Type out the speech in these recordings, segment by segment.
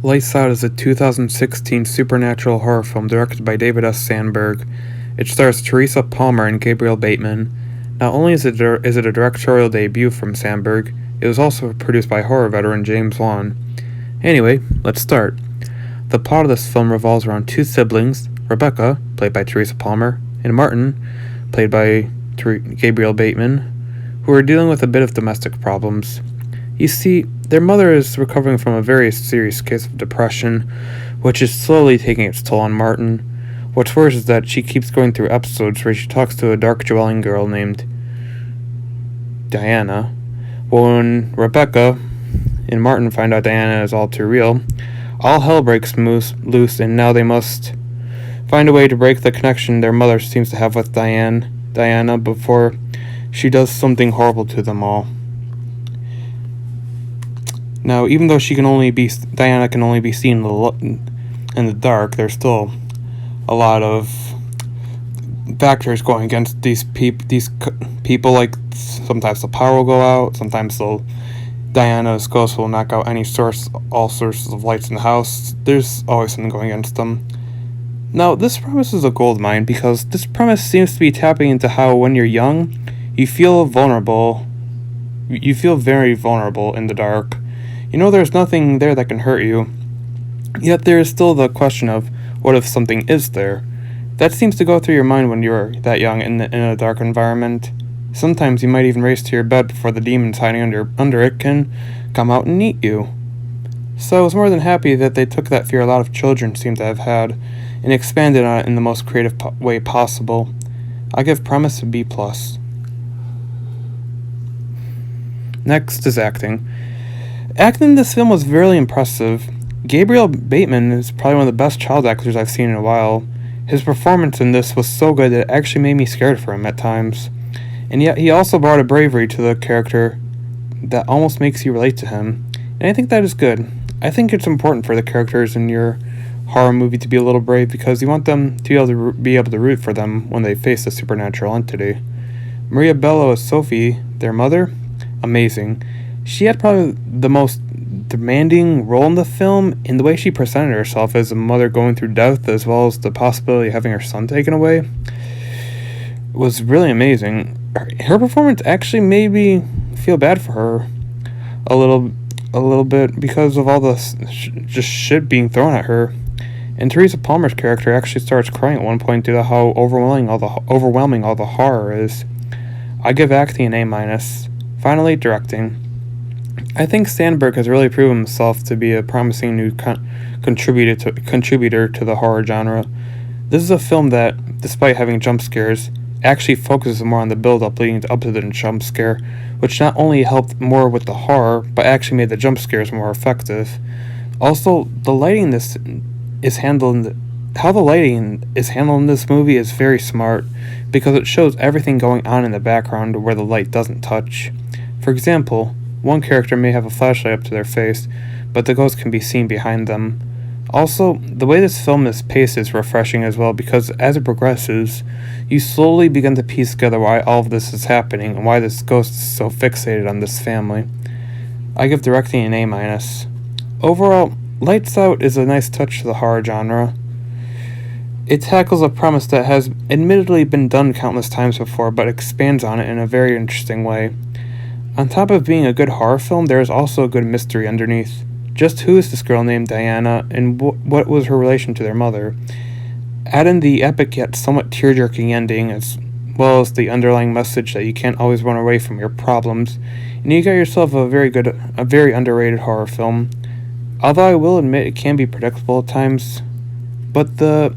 Lights Out is a 2016 supernatural horror film directed by David S. Sandberg. It stars Teresa Palmer and Gabriel Bateman. Not only is it a directorial debut from Sandberg, it was also produced by horror veteran James Wan. Anyway, let's start. The plot of this film revolves around two siblings, Rebecca, played by Teresa Palmer, and Martin, played by Gabriel Bateman, who are dealing with a bit of domestic problems. You see, their mother is recovering from a very serious case of depression, which is slowly taking its toll on Martin. What's worse is that she keeps going through episodes where she talks to a dark-dwelling girl named Diana. When Rebecca and Martin find out Diana is all too real, all hell breaks loose, and now they must find a way to break the connection their mother seems to have with Diana before she does something horrible to them all. Now, even though Diana can only be seen in the dark, there's still a lot of factors going against these people. Like, sometimes the power will go out, sometimes Diana's ghost will knock out all sources of lights in the house. There's always something going against them. Now, this premise is a goldmine because this premise seems to be tapping into how when you're young, you feel vulnerable. You feel very vulnerable in the dark. You know there's nothing there that can hurt you, yet there is still the question of, what if something is there? That seems to go through your mind when you're that young in a dark environment. Sometimes you might even race to your bed before the demons hiding under it can come out and eat you. So I was more than happy that they took that fear a lot of children seem to have had, and expanded on it in the most creative way possible. I give premise a B+. Next is acting. Acting in this film was very impressive. Gabriel Bateman is probably one of the best child actors I've seen in a while. His performance in this was so good that it actually made me scared for him at times. And yet he also brought a bravery to the character that almost makes you relate to him. And I think that is good. I think it's important for the characters in your horror movie to be a little brave because you want them to be able to root for them when they face a supernatural entity. Maria Bello as Sophie, their mother, amazing. She had probably the most demanding role in the film, in the way she presented herself as a mother going through death as well as the possibility of having her son taken away was really amazing. Her performance actually made me feel bad for her a little bit because of all the just shit being thrown at her. And Teresa Palmer's character actually starts crying at one point due to how overwhelming all the horror is. I give acting an A-. Finally, directing. I think Sandberg has really proven himself to be a promising new contributor to the horror genre. This is a film that, despite having jump scares, actually focuses more on the build-up leading up to the jump scare, which not only helped more with the horror, but actually made the jump scares more effective. Also, the lighting how the lighting is handled in this movie is very smart, because it shows everything going on in the background where the light doesn't touch. For example, one character may have a flashlight up to their face, but the ghost can be seen behind them. Also, the way this film is paced is refreshing as well because as it progresses, you slowly begin to piece together why all of this is happening and why this ghost is so fixated on this family. I give directing an A-. Overall, Lights Out is a nice touch to the horror genre. It tackles a premise that has admittedly been done countless times before, but expands on it in a very interesting way. On top of being a good horror film, there is also a good mystery underneath. Just who is this girl named Diana, and what was her relation to their mother? Add in the epic yet somewhat tear-jerking ending, as well as the underlying message that you can't always run away from your problems, and you got yourself a very underrated horror film. Although I will admit it can be predictable at times, but the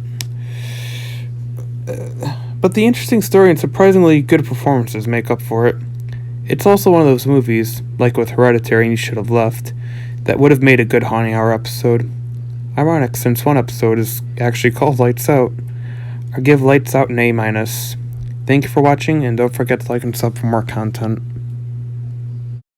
interesting story and surprisingly good performances make up for it. It's also one of those movies, like with Hereditary and You Should Have Left, that would have made a good haunting hour episode. Ironic, since one episode is actually called Lights Out. I give Lights Out an A-. Thank you for watching, and don't forget to like and sub for more content.